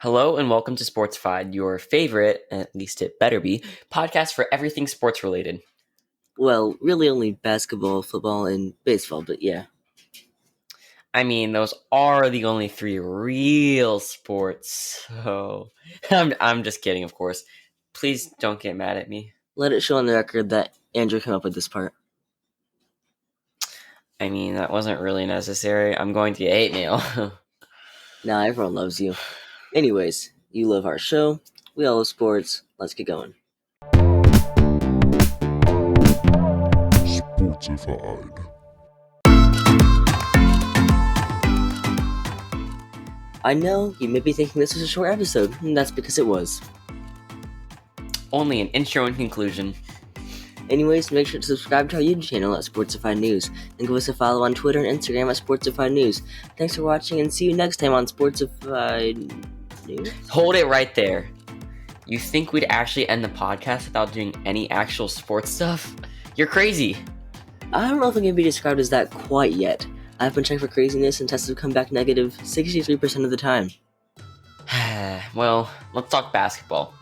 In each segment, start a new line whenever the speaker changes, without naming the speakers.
Hello and welcome to Sportsified, your favorite, at least it better be, podcast for everything sports related.
Well, really only basketball, football, and baseball, but yeah.
I mean, those are the only three real sports, so I'm just kidding, of course. Please don't get mad at me.
Let it show on the record that Andrew came up with this part.
I mean, that wasn't really necessary. I'm going to get hate mail.
Now everyone loves you. Anyways, you love our show. We all love sports. Let's get going.
Sportsified.
I know you may be thinking this was a short episode, and that's because it was.
Only an intro and conclusion.
Anyways, make sure to subscribe to our YouTube channel at Sportsified News, and give us a follow on Twitter and Instagram at Sportsified News. Thanks for watching, and see you next time on Sportsified News.
Hold it right there. You think we'd actually end the podcast without doing any actual sports stuff? You're crazy.
I don't know if it can be described as that quite yet. I've been checked for craziness, and tests have come back negative 63% of the time.
Well, let's talk basketball.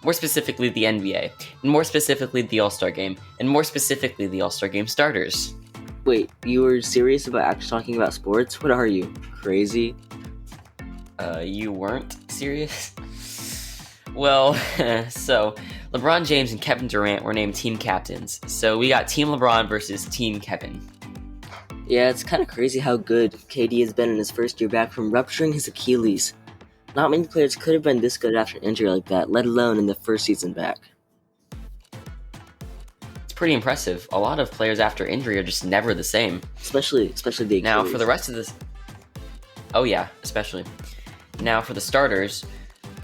More specifically, the NBA, and more specifically, the All-Star Game, and more specifically, the All-Star Game starters.
Wait, you were serious about actually talking about sports? What are you, crazy?
You weren't serious? Well, so, LeBron James and Kevin Durant were named team captains, so we got Team LeBron versus Team Kevin.
Yeah, it's kind of crazy how good KD has been in his first year back from rupturing his Achilles. Not many players could have been this good after an injury like that, let alone in the first season back.
It's pretty impressive. A lot of players after injury are just never the same.
Especially the Achilles.
Now, for the rest of this... Oh yeah, especially. Now, for the starters,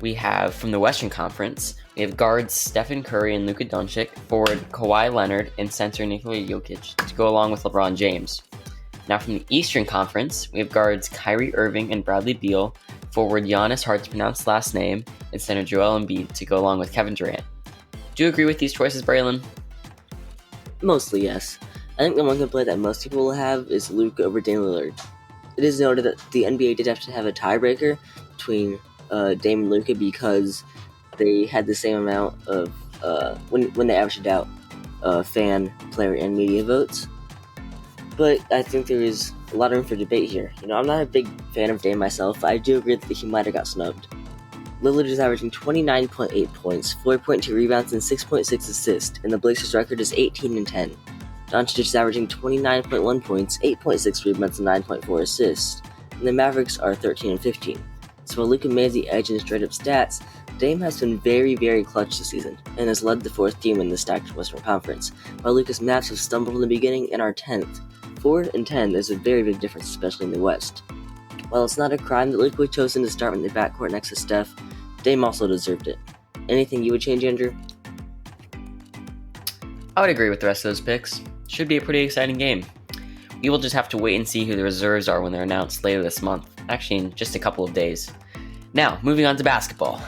we have, from the Western Conference, we have guards Stephen Curry and Luka Doncic, forward Kawhi Leonard, and center Nikola Jokic to go along with LeBron James. Now, from the Eastern Conference, we have guards Kyrie Irving and Bradley Beal, forward Giannis, hard to pronounce last name, and center Joel Embiid to go along with Kevin Durant. Do you agree with these choices, Braylon?
Mostly, yes. I think the one complaint that most people will have is Luka over Dame Lillard. It is noted that the NBA did have to have a tiebreaker between Dame and Luka because they had the same amount of, when they averaged out fan, player, and media votes. But I think there is a lot of room for debate here. I'm not a big fan of Dame myself, but I do agree that he might have got snubbed. Lillard is averaging 29.8 points, 4.2 rebounds, and 6.6 assists, and the Blazers' record is 18-10. Doncic is averaging 29.1 points, 8.6 rebounds, and 9.4 assists, and the Mavericks are 13-15. So while Luka may have the edge in straight-up stats, Dame has been very, very clutch this season, and has led the fourth team in the stacked Western Conference, while Luka's Mavs have stumbled in the beginning and are 10th. 4 and 10 is a very big difference, especially in the West. While it's not a crime that Luka was chosen to start in the backcourt next to Steph, Dame also deserved it. Anything you would change, Andrew?
I would agree with the rest of those picks. Should be a pretty exciting game. We will just have to wait and see who the reserves are when they're announced later this month. Actually, in just a couple of days. Now, moving on to basketball.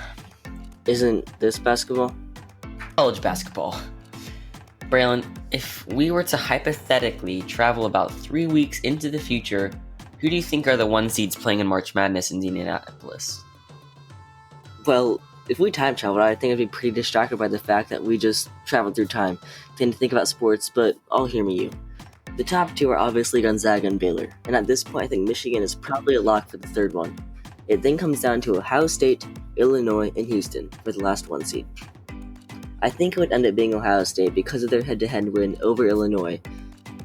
Isn't this basketball?
College basketball. Braylon, if we were to hypothetically travel about 3 weeks into the future, who do you think are the 1 seeds playing in March Madness in Indianapolis?
Well, if we time traveled, I think I'd be pretty distracted by the fact that we just traveled through time. Tend to think about sports, but I'll hear me you. The top 2 are obviously Gonzaga and Baylor, and at this point I think Michigan is probably a lock for the third one. It then comes down to Ohio State, Illinois, and Houston for the last 1 seed. I think it would end up being Ohio State because of their head-to-head win over Illinois.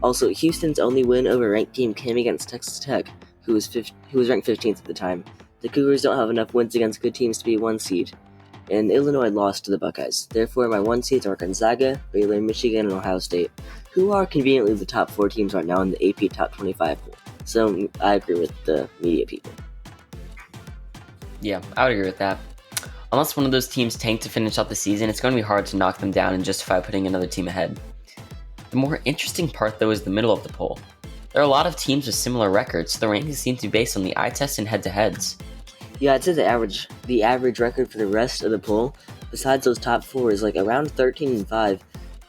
Also, Houston's only win over a ranked team came against Texas Tech, who was ranked 15th at the time. The Cougars don't have enough wins against good teams to be 1 seed, and Illinois lost to the Buckeyes. Therefore, my 1 seeds are Gonzaga, Baylor, Michigan, and Ohio State, who are conveniently the top 4 teams right now in the AP Top 25 pool. So I agree with the media people.
Yeah, I would agree with that. Unless one of those teams tank to finish out the season, it's going to be hard to knock them down and justify putting another team ahead. The more interesting part, though, is the middle of the poll. There are a lot of teams with similar records, so the rankings seem to be based on the eye test and head-to-heads.
Yeah, I'd say the average record for the rest of the poll, besides those top 4, is like around 13-5,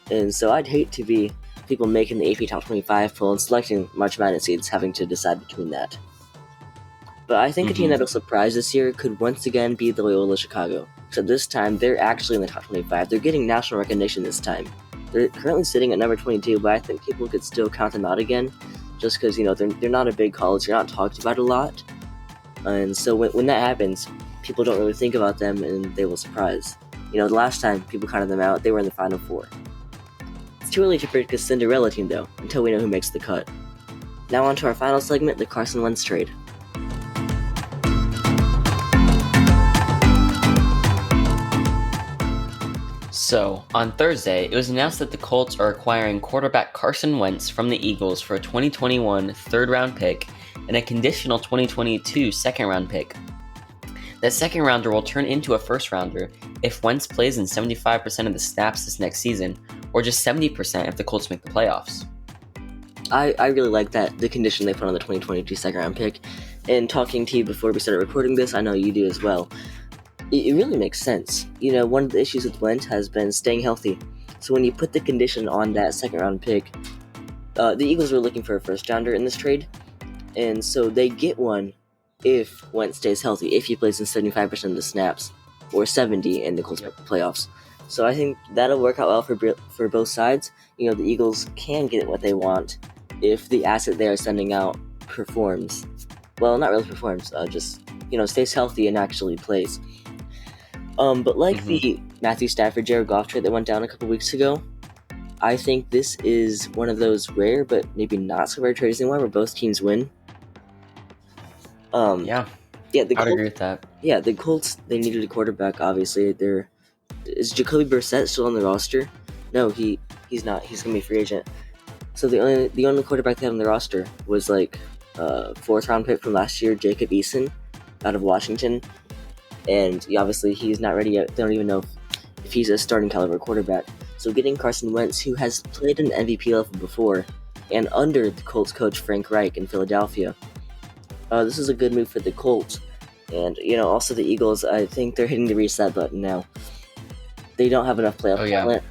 and so I'd hate to be people making the AP Top 25 poll and selecting March Madness seeds having to decide between that. But I think a team that'll surprise this year could once again be the Loyola Chicago. So this time, they're actually in the top 25. They're getting national recognition this time. They're currently sitting at number 22, but I think people could still count them out again, just because, they're not a big college. They're not talked about a lot. And so when that happens, people don't really think about them, and they will surprise. The last time people counted them out, they were in the Final Four. It's too early to predict a Cinderella team, though, until we know who makes the cut. Now on to our final segment, the Carson Wentz trade.
So, on Thursday, it was announced that the Colts are acquiring quarterback Carson Wentz from the Eagles for a 2021 third-round pick and a conditional 2022 second-round pick. That second-rounder will turn into a first-rounder if Wentz plays in 75% of the snaps this next season, or just 70% if the Colts make the playoffs.
I really like the condition they put on the 2022 second-round pick. And talking to you before we started recording this, I know you do as well. It really makes sense. One of the issues with Wentz has been staying healthy. So when you put the condition on that second-round pick, the Eagles were looking for a first-rounder in this trade, and so they get one if Wentz stays healthy, if he plays in 75% of the snaps, or 70 in the Colts playoffs. So I think that'll work out well for both sides. The Eagles can get what they want if the asset they are sending out performs. Well, not really performs, just, stays healthy and actually plays. But like the Matthew Stafford, Jared Goff trade that went down a couple weeks ago, I think this is one of those rare, but maybe not so rare trades anymore, where both teams win.
I'd agree with that.
Yeah, the Colts, they needed a quarterback, obviously. Is Jacoby Brissett still on the roster? No, he's not. He's going to be a free agent. So the only quarterback they had on the roster was fourth-round pick from last year, Jacob Eason, out of Washington. And obviously he's not ready yet. They don't even know if he's a starting caliber quarterback. So getting Carson Wentz, who has played an MVP level before, and under the Colts coach Frank Reich in Philadelphia, this is a good move for the Colts. And, also the Eagles, I think they're hitting the reset button now. They don't have enough playoff talent.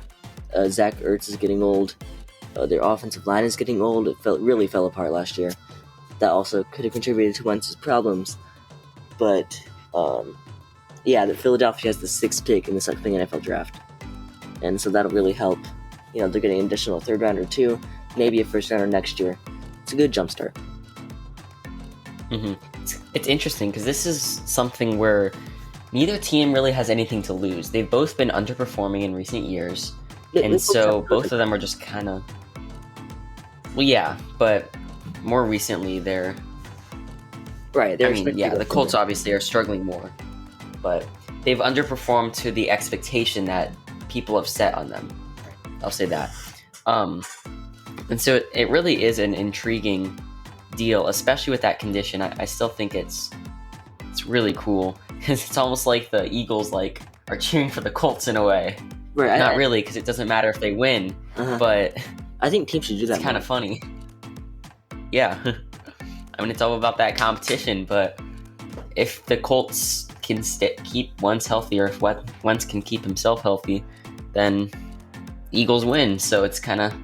Zach Ertz is getting old. Their offensive line is getting old. It really fell apart last year. That also could have contributed to Wentz's problems. But, that Philadelphia has the 6th pick in this upcoming NFL draft. And so that'll really help. They're getting an additional third rounder too, maybe a first rounder next year. It's a good jumpstart.
It's interesting because this is something where neither team really has anything to lose. They've both been underperforming in recent years. And so both of them are just kind of... Well, yeah, but more recently they're...
Right.
The Colts obviously are struggling more. But they've underperformed to the expectation that people have set on them. I'll say that. And so it really is an intriguing deal, especially with that condition. I still think it's really cool because it's almost like the Eagles are cheering for the Colts in a way.
Right.
Not really, because it doesn't matter if they win, but
I think teams should do that.
It's kind of funny. Yeah. It's all about that competition, but if the Colts can keep Wentz healthy, or if Wentz can keep himself healthy, then Eagles win. So it's kind of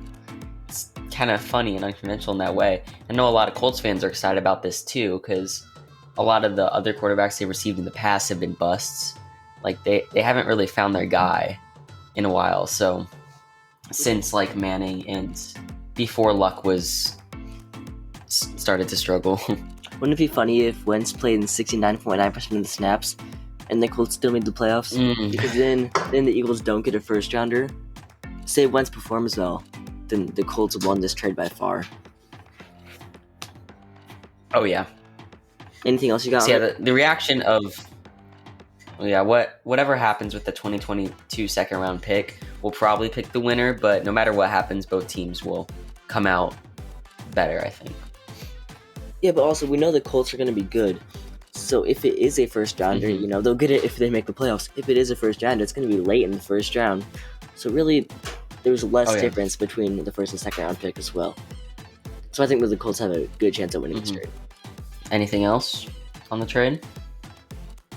funny and unconventional in that way. I know a lot of Colts fans are excited about this too, because a lot of the other quarterbacks they received in the past have been busts. They haven't really found their guy in a while. So since Manning and before Luck started to struggle.
Wouldn't it be funny if Wentz played in 69.9% of the snaps and the Colts still made the playoffs? Because then the Eagles don't get a first rounder. Say Wentz performs well, then the Colts won this trade by far.
Oh yeah.
Anything else you got?
So, the reaction of whatever happens with the 2022 second round pick, we'll probably pick the winner, but no matter what happens, both teams will come out better, I think.
Yeah, but also we know the Colts are going to be good. So if it is a first rounder, they'll get it if they make the playoffs. If it is a first rounder, it's going to be late in the first round. So really, there's less difference between the first and second round pick as well. So I think that the Colts have a good chance of winning this trade.
Anything else on the trade?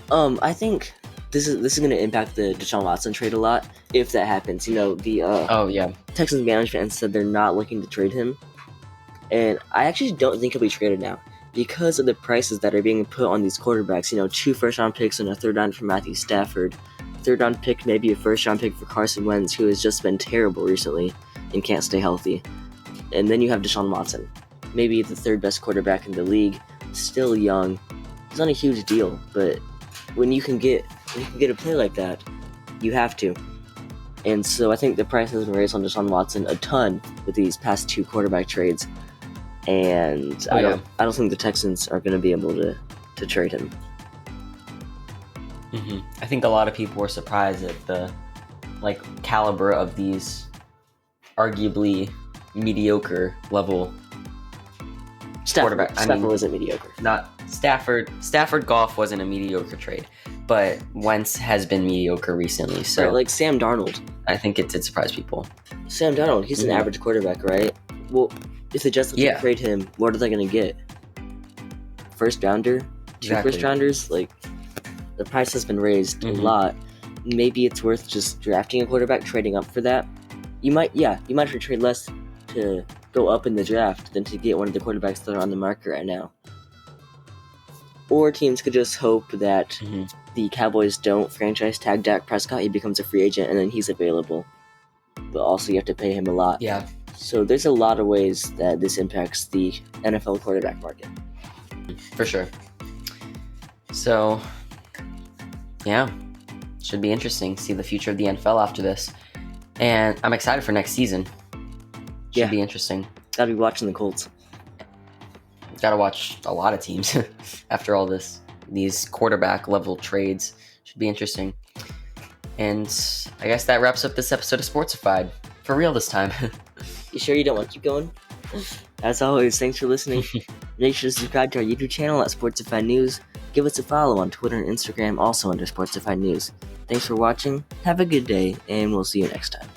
I think this is going to impact the Deshaun Watson trade a lot if that happens. The Texans management said they're not looking to trade him, and I actually don't think he'll be traded now because of the prices that are being put on these quarterbacks, 2 first-round picks and a third-round for Matthew Stafford, third-round pick, maybe a first-round pick for Carson Wentz, who has just been terrible recently and can't stay healthy. And then you have Deshaun Watson, maybe the third best quarterback in the league, still young. It's not a huge deal, but when you can get a player like that, you have to. And so I think the price has been raised on Deshaun Watson a ton with these past 2 quarterback trades. And I don't think the Texans are going to be able to trade him.
I think a lot of people were surprised at the caliber of these arguably mediocre level quarterback.
Stafford wasn't mediocre.
Not Stafford. Stafford Goff wasn't a mediocre trade, but Wentz has been mediocre recently. So
right, like Sam Darnold.
I think it did surprise people.
Sam Darnold, he's an average quarterback, right? Well, if they just trade him, what are they going to get? First rounder? 2 first rounders? The price has been raised a lot. Maybe it's worth just drafting a quarterback, trading up for that. You might have to trade less to go up in the draft than to get one of the quarterbacks that are on the market right now. Or teams could just hope that the Cowboys don't franchise tag Dak Prescott, he becomes a free agent, and then he's available. But also you have to pay him a lot.
Yeah.
So there's a lot of ways that this impacts the NFL quarterback market.
For sure. So, yeah, should be interesting to see the future of the NFL after this. And I'm excited for next season. Should be interesting.
Gotta be watching the Colts.
Gotta watch a lot of teams after all this. These quarterback level trades should be interesting. And I guess that wraps up this episode of Sportsified. For real this time.
You sure you don't want to keep going? As always, thanks for listening. Make sure to subscribe to our YouTube channel at Sportsified News. Give us a follow on Twitter and Instagram, also under Sportsified News. Thanks for watching, have a good day, and we'll see you next time.